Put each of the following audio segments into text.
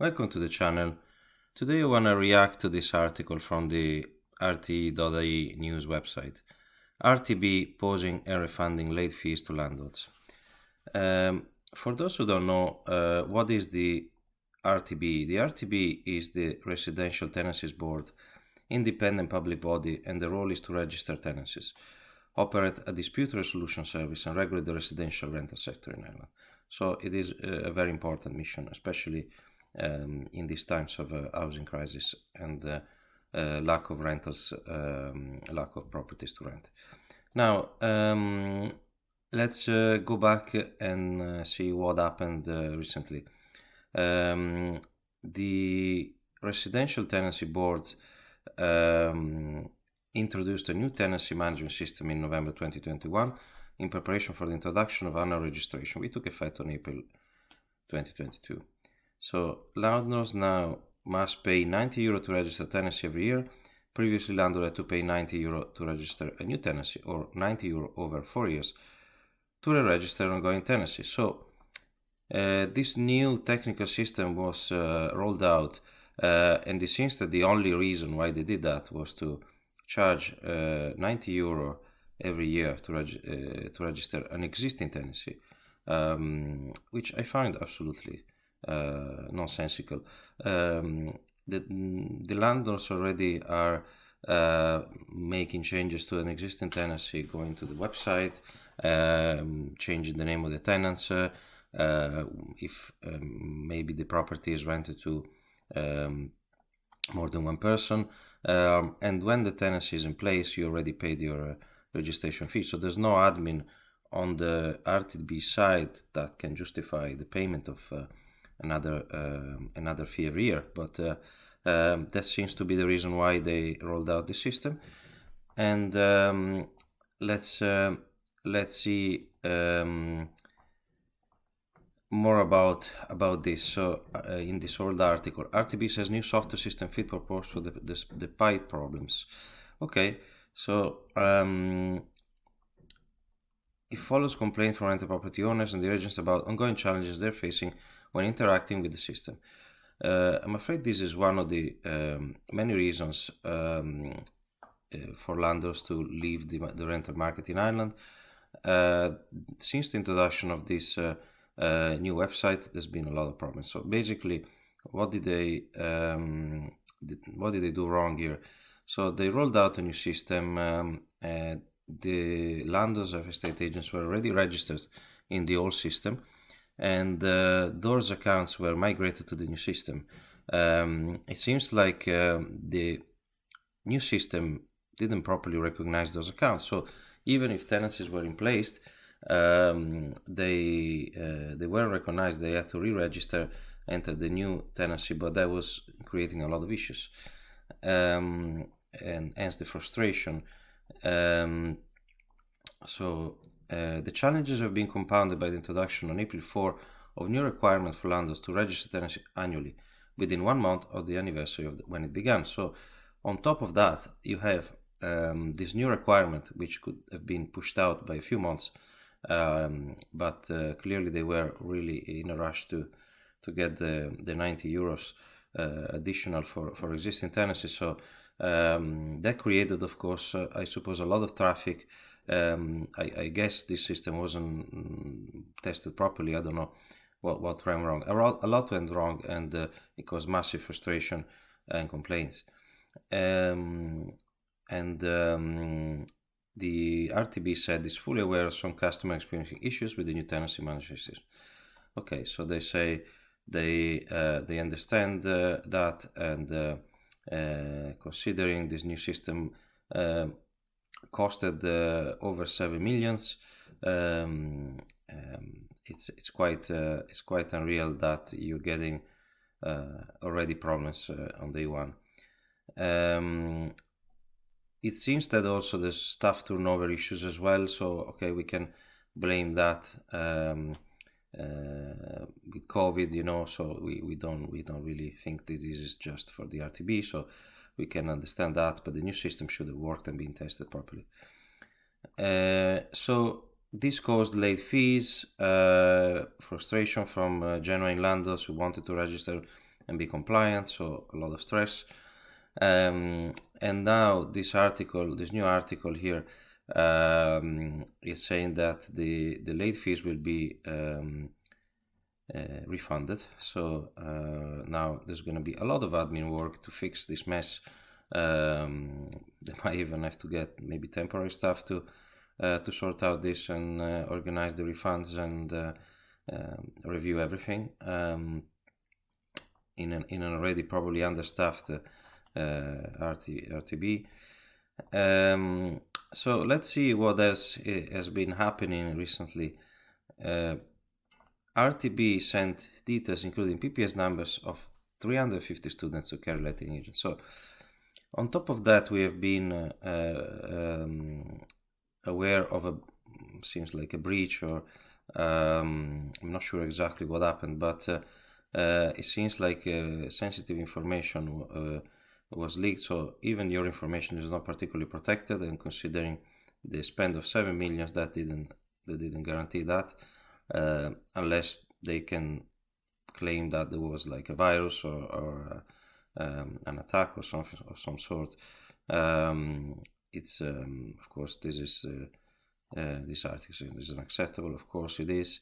Welcome to the channel. Today I want to react to this article from the RT.ie news website. RTB posing and refunding late fees to landlords. For those who don't know, what is the RTB? The RTB is the Residential Tenancy Board, independent public body, and the role is to register tenancies, operate a dispute resolution service, and regulate the residential rental sector in Ireland. So it is a very important mission, especially in these times of housing crisis and lack of rentals, lack of properties to rent. Now, let's go back and see what happened recently. The Residential Tenancy Board introduced a new tenancy management system in November 2021 in preparation for the introduction of annual registration. We took effect on April 2022. So landlords now must pay €90 to register tenancy every year. Previously, landlord had to pay €90 to register a new tenancy, or €90 over 4 years to re-register ongoing tenancy. So this new technical system was rolled out, and it seems that the only reason why they did that was to charge €90 every year to register an existing tenancy, which I find absolutely nonsensical. The landlords already are making changes to an existing tenancy, going to the website, changing the name of the tenants, if maybe the property is rented to more than one person, and when the tenancy is in place, you already paid your registration fee. So there's no admin on the RTB side that can justify the payment of another fee every year, but that seems to be the reason why they rolled out the system. And let's see more about this. So in this old article, RTB says new software system fit for purpose for the pipe problems. Okay, so it follows complaints from rental property owners and the agents about ongoing challenges they're facing when interacting with the system. I'm afraid this is one of the many reasons for landlords to leave the rental market in Ireland. Since the introduction of this new website, there's been a lot of problems. So basically, what did they do wrong here? So they rolled out a new system. The landlords of estate agents were already registered in the old system, and those accounts were migrated to the new system. It seems like the new system didn't properly recognize those accounts. So even if tenancies were in place, they weren't recognized. They had to re-register, enter the new tenancy, but that was creating a lot of issues, and hence the frustration. The challenges have been compounded by the introduction on April 4 of new requirements for landlords to register tenancy annually within 1 month of the anniversary of when it began. So on top of that, you have this new requirement, which could have been pushed out by a few months, but clearly they were really in a rush to get the €90 additional for existing tenancies. So that created, of course, I suppose, a lot of traffic. I guess this system wasn't tested properly. I don't know what went wrong. A lot went wrong, and it caused massive frustration and complaints. The RTB said is fully aware of some customer experiencing issues with the new tenancy management system. Okay, so they say they understand that, and considering this new system costed over 7 million, it's quite unreal that you're getting already problems on day one. It seems that also there's staff turnover issues as well. So okay, we can blame that with COVID, so we don't really think that this is just for the RTB. So we can understand that, but the new system should have worked and been tested properly. So this caused late fees, frustration from genuine landlords who wanted to register and be compliant, so a lot of stress. And now this new article here is saying that the late fees will be refunded. So now there's going to be a lot of admin work to fix this mess. They might even have to get maybe temporary staff to sort out this and organize the refunds and review everything in an already probably understaffed RTB. So let's see what else has been happening recently. RTB sent details including PPS numbers of 350 students to care letting agents. So on top of that, we have been aware of seems like a breach, or I'm not sure exactly what happened, but it seems like sensitive information was leaked. So even your information is not particularly protected, and considering the spend of 7 million, they didn't guarantee that, unless they can claim that there was like a virus or an attack or something of some sort. It's of course this is this article is unacceptable. Of course it is.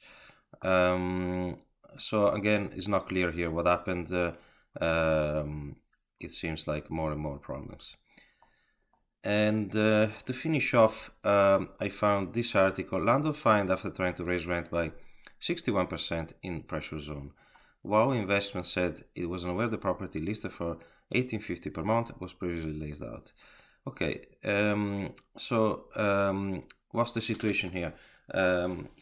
So again, it's not clear here what happened. It seems like more and more problems. And to finish off, I found this article. Landlord fined after trying to raise rent by 61% in pressure zone. Wow Investment said it was unaware the property listed for $18.50 per month was previously leased out. Okay, so what's the situation here?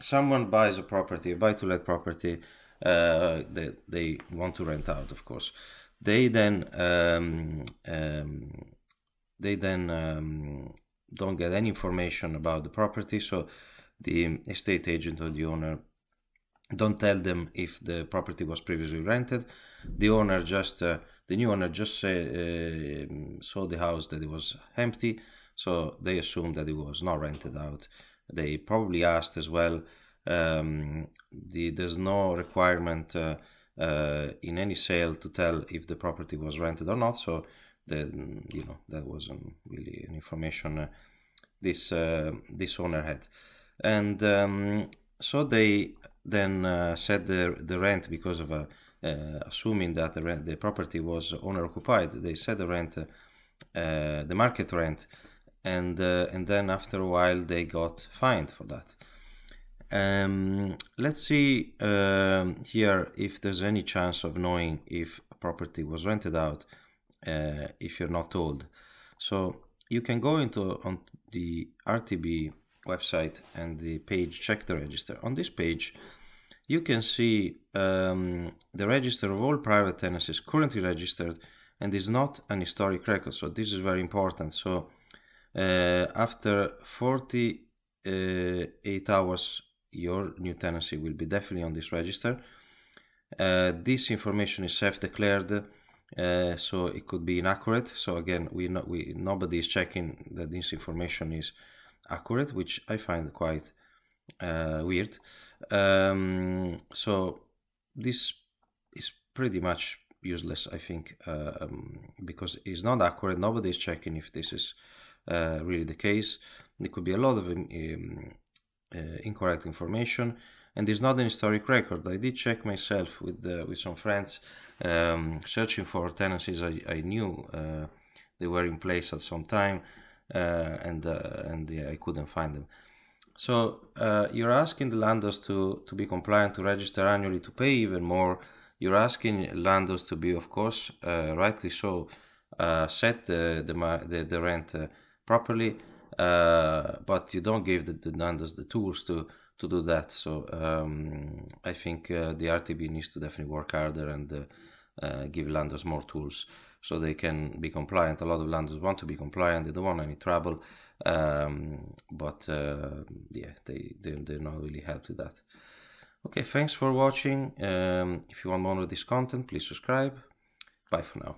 Someone buys a property, a buy-to-let property, they want to rent out, of course. They then don't get any information about the property, so the estate agent or the owner don't tell them if the property was previously rented. The owner the new owner just saw the house that it was empty, so they assumed that it was not rented out. They probably asked as well. There's no requirement in any sale to tell if the property was rented or not, so that wasn't really an information this owner had. And so they then set the rent because of assuming that the property was owner occupied. They set the rent, the market rent, and then after a while they got fined for that. Let's see here if there's any chance of knowing if a property was rented out if you're not told. So you can go on the RTB website and the page check the register. On this page you can see the register of all private tenancies currently registered, and is not an historic record, so this is very important. So after 48 hours your new tenancy will be definitely on this register. This information is self-declared, so it could be inaccurate. So again, nobody is checking that this information is accurate, which I find quite weird. So this is pretty much useless, I think, because it's not accurate. Nobody is checking if this is really the case. There could be a lot of incorrect information, and there's not an historic record. I did check myself with some friends, searching for tenancies I knew they were in place at some time, and I couldn't find them. So you're asking the landlords to be compliant, to register annually, to pay even more. You're asking landlords to be, of course, rightly so, set the rent properly, but you don't give the landlords the tools to do that. So I think the RTB needs to definitely work harder and give landlords more tools so they can be compliant. A lot of landlords want to be compliant, they don't want any trouble, but yeah, they're not really helped with that. Okay, thanks for watching. If you want more of this content, please subscribe. Bye for now.